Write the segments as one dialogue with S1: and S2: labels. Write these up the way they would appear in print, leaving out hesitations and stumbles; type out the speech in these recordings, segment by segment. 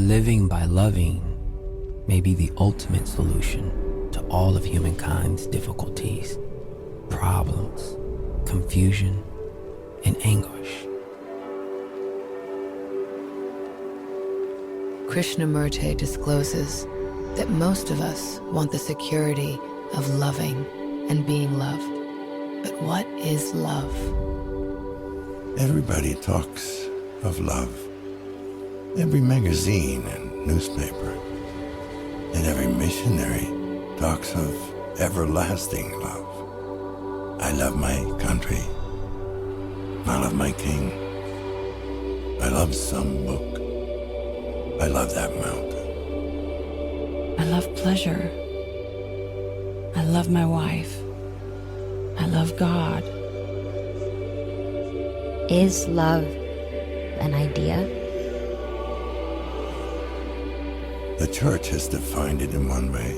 S1: Living by loving may be the ultimate solution to all of humankind's difficulties, problems, confusion, and anguish.
S2: Krishnamurti discloses that most of us want the security of loving and being loved. But what is love?
S3: Everybody talks of love. Every magazine and newspaper, and every missionary talks of everlasting love. I love my country. I love my king. I love some book. I love that mountain.
S4: I love pleasure. I love my wife. I love God.
S5: Is love an idea?
S3: The church has defined it in one way,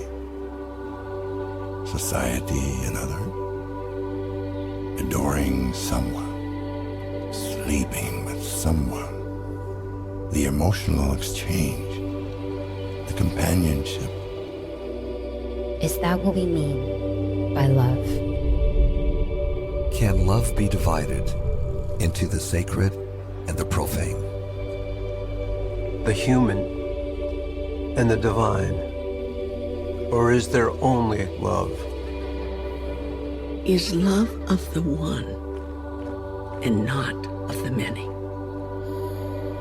S3: society another. Adoring someone, sleeping with someone, the emotional exchange, the companionship.
S5: Is that what we mean by love?
S6: Can love be divided into the sacred and the profane?
S7: The human and the divine? Or is there only love?
S8: Is love of the one and not of the many?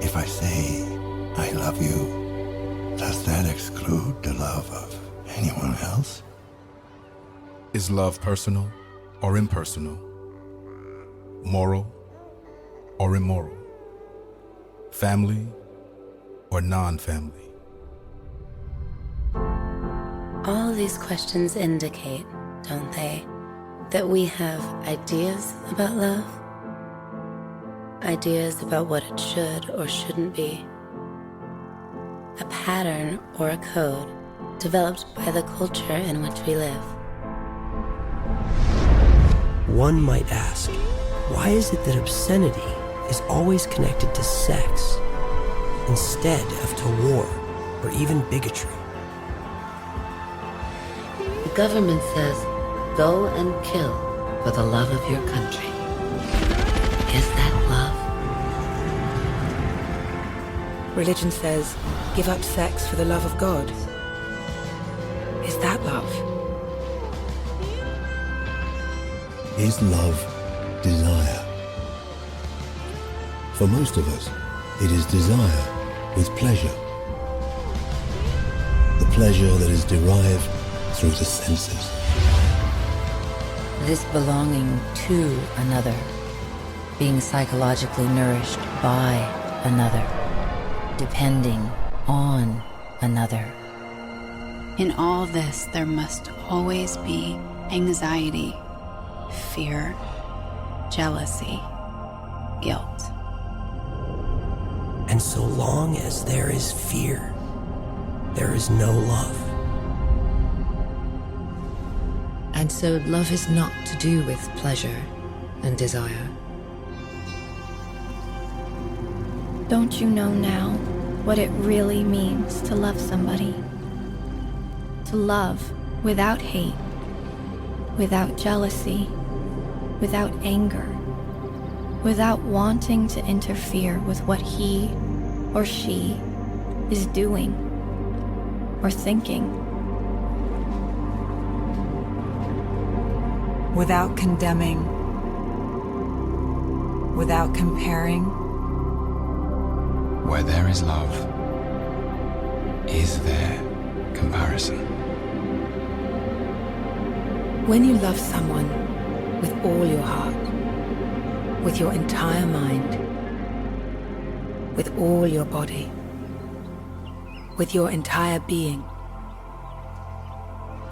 S3: If I say I love you, does that exclude the love of anyone else?
S9: Is love personal or impersonal? Moral or immoral? Family or non-family?
S10: All these questions indicate, don't they, that we have ideas about love, ideas about what it should or shouldn't be, a pattern or a code developed by the culture in which we live.
S11: One might ask, why is it that obscenity is always connected to sex instead of to war or even bigotry?
S12: The government says, go and kill for the love of your country. Is that love?
S13: Religion says, give up sex for the love of God. Is that love?
S14: Is love desire? For most of us, it is desire with pleasure. The pleasure that is derived through the senses.
S2: This belonging to another, being psychologically nourished by another, depending on another.
S4: In all this, there must always be anxiety, fear, jealousy, guilt.
S11: And so long as there is fear, there is no love.
S2: And so love is not to do with pleasure and desire.
S15: Don't you know now what it really means to love somebody? To love without hate, without jealousy, without anger, without wanting to interfere with what he or she is doing or thinking.
S16: Without condemning, without comparing.
S17: Where there is love, is there comparison?
S2: When you love someone with all your heart, with your entire mind, with all your body, with your entire being,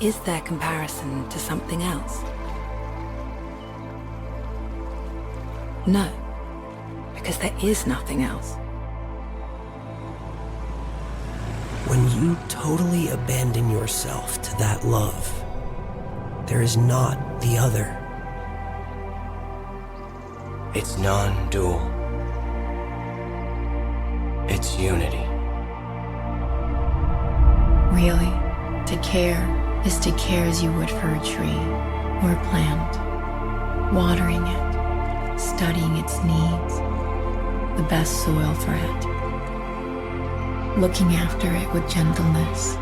S2: is there comparison to something else? No, because there is nothing else.
S11: When you totally abandon yourself to that love, there is not the other.
S1: It's non-dual. It's unity.
S15: really. To care is to care as you would for a tree or a plant, watering it, studying its needs, the best soil for it, looking after it with gentleness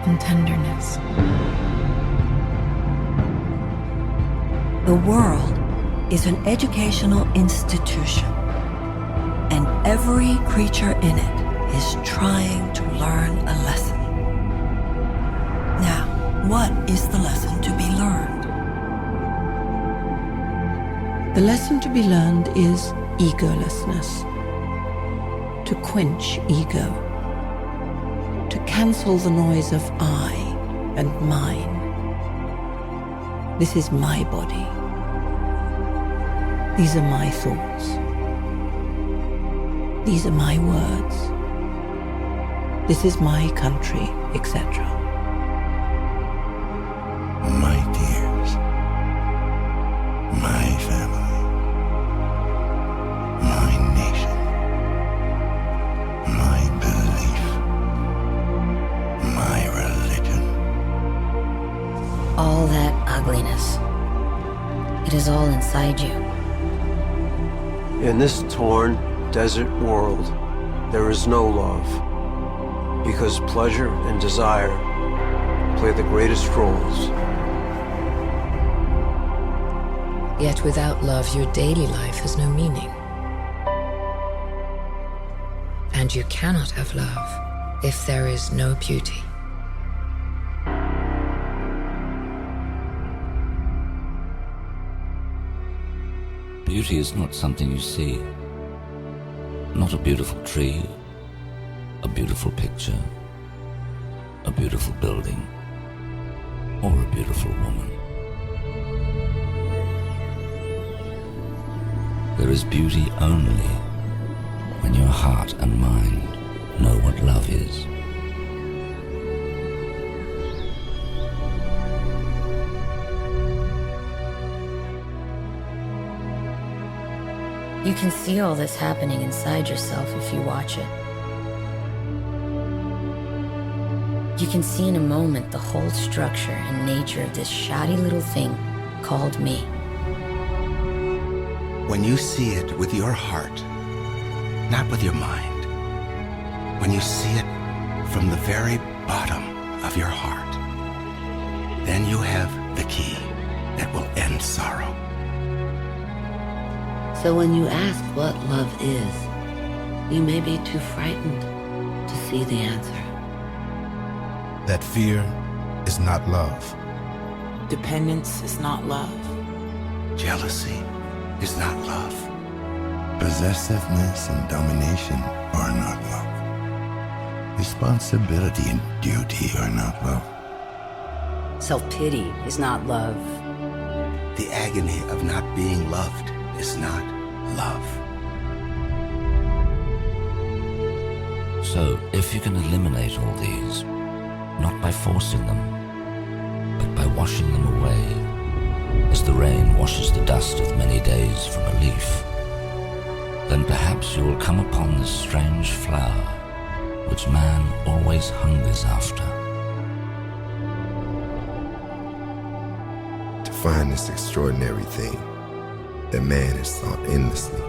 S15: and tenderness.
S18: The world is an educational institution, and every creature in it is trying to learn a lesson. Now, what is the lesson to be learned?
S11: The lesson to be learned is egolessness. To quench ego. To cancel the noise of I and mine. This is my body. These are my thoughts. These are my words. This is my country, etc.
S3: My tears. My family. My nation. My belief. My religion.
S5: All that ugliness. It is all inside you.
S7: In this torn, desert world, there is no love, because pleasure and desire play the greatest roles.
S2: Yet without love, your daily life has no meaning. And you cannot have love if there is no beauty.
S19: Beauty is not something you see. Not a beautiful tree, a beautiful picture, a beautiful building, or a beautiful woman. There is beauty only when your heart and mind know what love is.
S5: You can see all this happening inside yourself if you watch it. You can see in a moment the whole structure and nature of this shoddy little thing called me.
S6: When you see it with your heart, not with your mind, when you see it from the very bottom of your heart, then you have the key that will end sorrow.
S12: So when you ask what love is, you may be too frightened to see the answer.
S9: That fear is not love.
S13: Dependence is not love.
S6: Jealousy is not love.
S3: Possessiveness and domination are not love. Responsibility and duty are not love.
S20: Self-pity is not love.
S6: The agony of not being loved is not love.
S19: So, if you can eliminate all these, not by forcing them, but by washing them away, as the rain washes the dust of many days from a leaf, then perhaps you will come upon this strange flower which man always hungers after.
S21: To find this extraordinary thing that man has sought endlessly